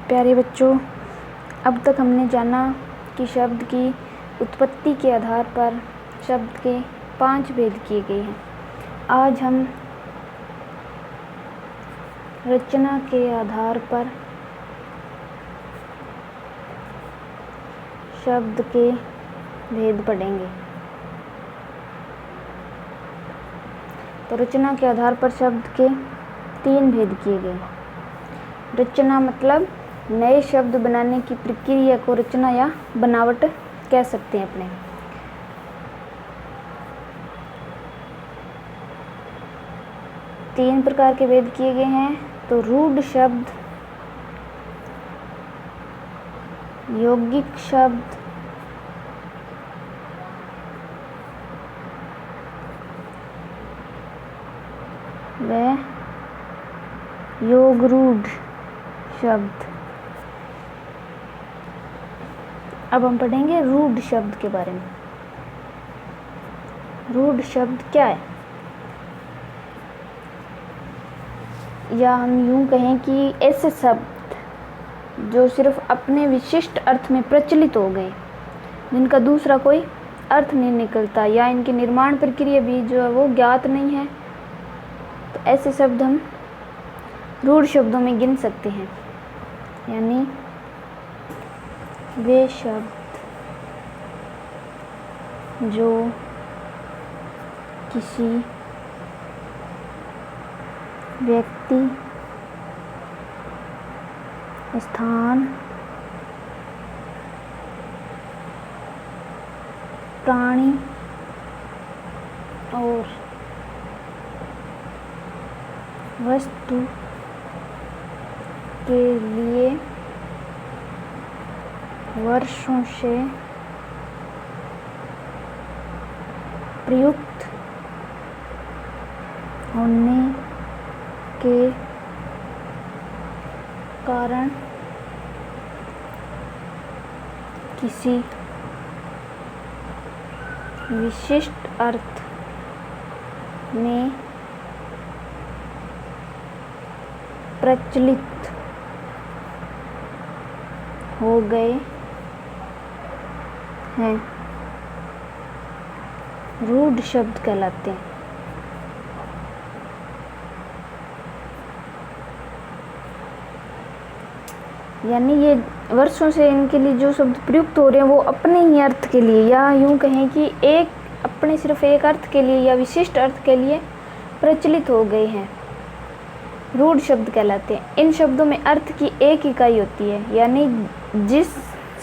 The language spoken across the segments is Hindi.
प्यारे बच्चों, अब तक हमने जाना कि शब्द की उत्पत्ति के आधार पर शब्द के 5 भेद किए गए हैं। आज हम रचना के आधार पर शब्द के भेद पढ़ेंगे। तो रचना के आधार पर शब्द के 3 भेद किए गए। रचना मतलब नए शब्द बनाने की प्रक्रिया को रचना या बनावट कह सकते हैं अपने। तीन प्रकार के भेद किए गए हैं। तो रूढ़ शब्द, यौगिक शब्द, व योगरूढ़ शब्द। अब हम पढ़ेंगे रूढ़ शब्द के बारे में। रूढ़ शब्द क्या है, या हम यूं कहें कि ऐसे शब्द जो सिर्फ अपने विशिष्ट अर्थ में प्रचलित हो गए, जिनका दूसरा कोई अर्थ नहीं निकलता, या इनकी निर्माण प्रक्रिया भी जो है वो ज्ञात नहीं है, तो ऐसे शब्द हम रूढ़ शब्दों में गिन सकते हैं। यानी वे शब्द जो किसी व्यक्ति, स्थान, प्राणी और वस्तु के लिए वर्षों से प्रयुक्त होने के कारण किसी विशिष्ट अर्थ में प्रचलित हो गए हैं, रूढ़ शब्द कहलाते हैं। यानी ये वर्षों से इनके लिए जो शब्द प्रयुक्त हो रहे हैं वो अपने ही अर्थ के लिए, या यूं कहें कि अपने सिर्फ एक अर्थ के लिए या विशिष्ट अर्थ के लिए प्रचलित हो गए हैं, रूढ़ शब्द कहलाते हैं। इन शब्दों में अर्थ की एक इकाई होती है, यानी जिस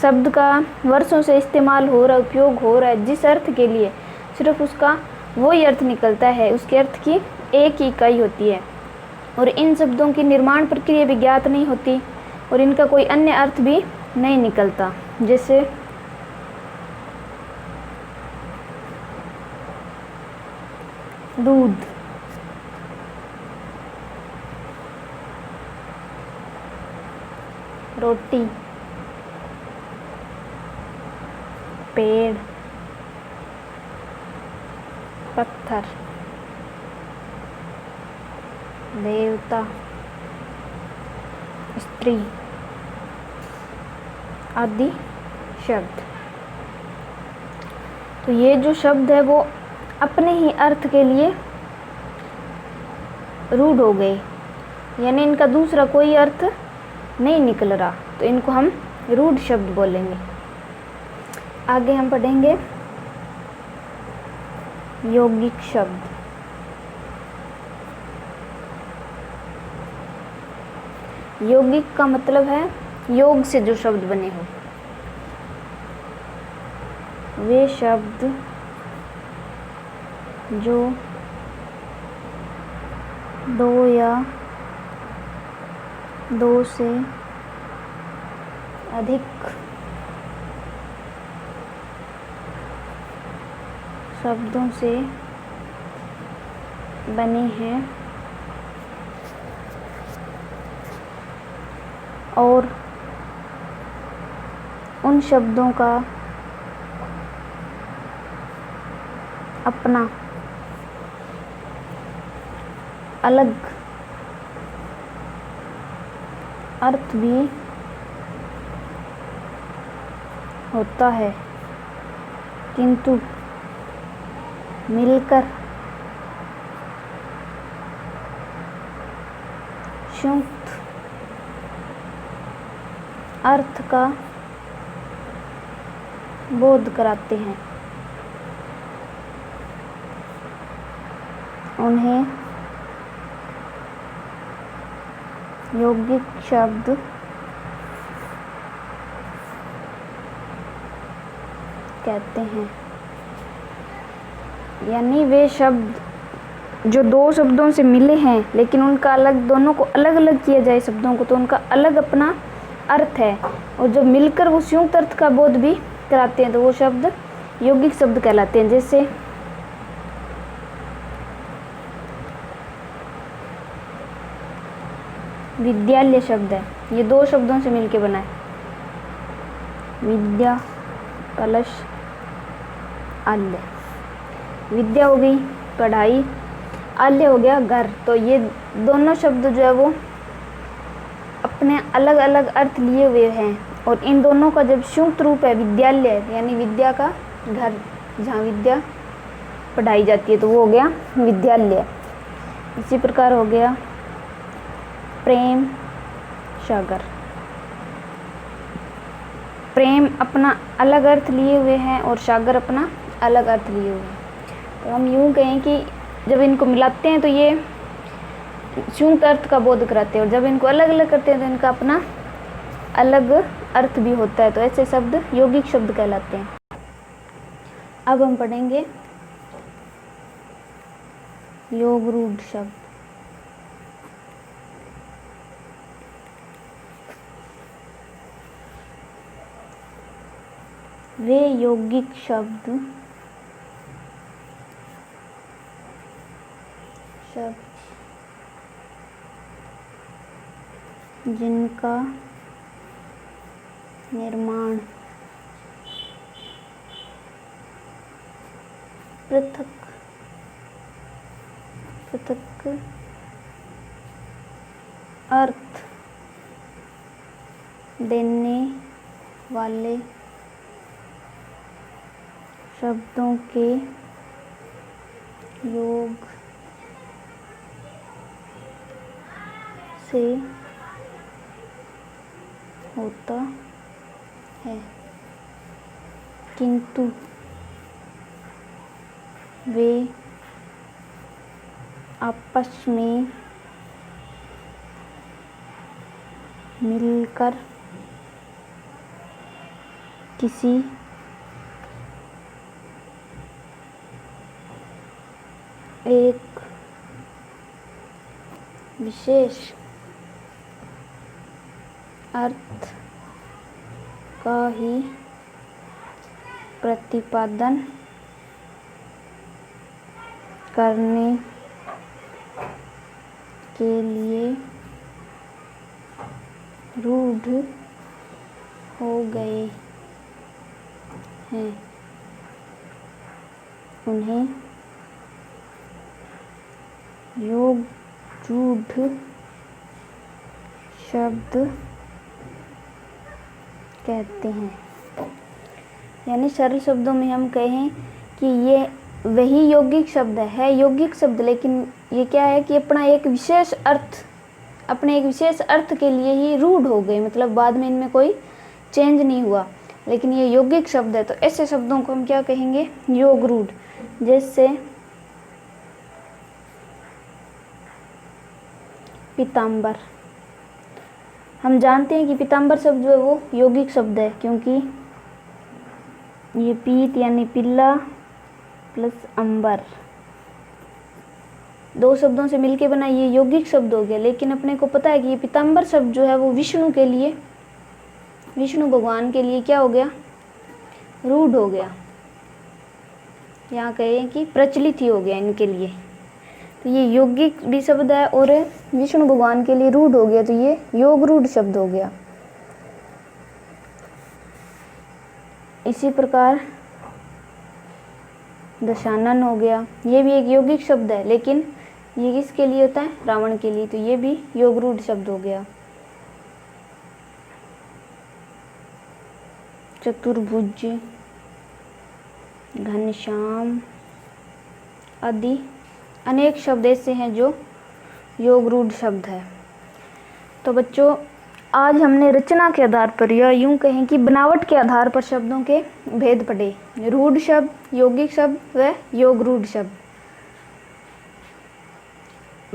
शब्द का वर्षों से इस्तेमाल हो रहा, उपयोग हो रहा है, जिस अर्थ के लिए सिर्फ उसका वही अर्थ निकलता है, उसके अर्थ की एक ही इकाई होती है। और इन शब्दों की निर्माण प्रक्रिया भी ज्ञात नहीं होती और इनका कोई अन्य अर्थ भी नहीं निकलता। जैसे दूध, रोटी, पेड़, पत्थर, देवता, स्त्री आदि शब्द। तो ये जो शब्द है वो अपने ही अर्थ के लिए रूढ़ हो गए, यानी इनका दूसरा कोई अर्थ नहीं निकल रहा, तो इनको हम रूढ़ शब्द बोलेंगे। आगे हम पढ़ेंगे यौगिक शब्द। यौगिक का मतलब है योग से जो शब्द बने हो। वे शब्द जो दो या दो से अधिक शब्दों से बने हैं और उन शब्दों का अपना अलग अर्थ भी होता है, किंतु मिलकर संयुक्त अर्थ का बोध कराते हैं। उन्हें यौगिक शब्द कहते हैं। यानी वे शब्द जो दो शब्दों से मिले हैं लेकिन उनका अलग, दोनों को अलग अलग किया जाए शब्दों को, तो उनका अलग अपना अर्थ है, और जब मिलकर वो संयुक्त अर्थ का बोध भी कराते हैं तो वो शब्द यौगिक शब्द कहलाते हैं। जैसे विद्यालय शब्द है, ये दो शब्दों से मिलके बना है, विद्या प्लस आल्य। विद्या हो गई पढ़ाई, आल्य हो गया घर। तो ये दोनों शब्द जो है वो अपने अलग अलग अर्थ लिए हुए हैं, और इन दोनों का जब संयुक्त रूप है विद्यालय, यानी विद्या का घर, जहाँ विद्या पढ़ाई जाती है, तो वो हो गया विद्यालय। इसी प्रकार हो गया प्रेम सागर। प्रेम अपना अलग अर्थ लिए हुए हैं और सागर अपना अलग अर्थ लिए हुए हैं। तो हम यूँ कहें कि जब इनको मिलाते हैं तो ये संयुक्त अर्थ का बोध कराते हैं, और जब इनको अलग अलग करते हैं तो इनका अपना अलग अर्थ भी होता है। तो ऐसे शब्द यौगिक शब्द कहलाते हैं। अब हम पढ़ेंगे योगरूढ़ शब्द। वे यौगिक शब्द जिनका निर्माण पृथक पृथक अर्थ देने वाले शब्दों के योग से होता है, किंतु वे आपस में मिलकर किसी एक विशेष अर्थ का ही प्रतिपादन करने के लिए रूढ़ हो गए हैं। उन्हें योगरूढ़ शब्द कहते हैं। यानी सरल शब्दों में हम कहें कि ये वही यौगिक शब्द है यौगिक शब्द, लेकिन ये क्या है कि अपना एक विशेष अर्थ, अपने एक विशेष अर्थ के लिए ही रूढ़ हो गए, मतलब बाद में इनमें कोई चेंज नहीं हुआ, लेकिन ये यौगिक शब्द है। तो ऐसे शब्दों को हम क्या कहेंगे? योगरूढ़। जैसे पीताम्बर, हम जानते हैं कि पीताम्बर शब्द जो है वो यौगिक शब्द है, क्योंकि ये पीत यानी पिल्ला प्लस अंबर, दो शब्दों से मिलके बना ये यौगिक शब्द हो गया। लेकिन अपने को पता है कि ये पीताम्बर शब्द जो है वो विष्णु के लिए, विष्णु भगवान के लिए क्या हो गया? रूढ़ हो गया। यहाँ कहें कि प्रचलित ही हो गया इनके लिए। तो ये यौगिक भी शब्द है और विष्णु भगवान के लिए रूढ़ हो गया, तो ये योगरूढ़ शब्द हो गया। इसी प्रकार दशानन हो गया, ये भी एक यौगिक शब्द है, लेकिन ये किसके लिए होता है? रावण के लिए, तो ये भी योगरूढ़ शब्द हो गया। चतुर्भुज, घनश्याम आदि अनेक शब्द ऐसे हैं जो योग रूढ़ शब्द है। तो बच्चों, आज हमने रचना के आधार पर या यूं कहें कि बनावट के आधार पर शब्दों के भेद पढ़े। रूढ़ शब्द, यौगिक शब्द व योग रूढ़ शब्द।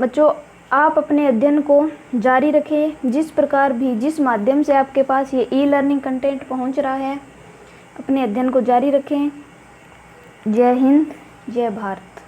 बच्चों, आप अपने अध्ययन को जारी रखें। जिस प्रकार भी, जिस माध्यम से आपके पास ये ई-लर्निंग कंटेंट पहुंच रहा है, अपने अध्ययन को जारी रखें। जय हिंद, जय भारत।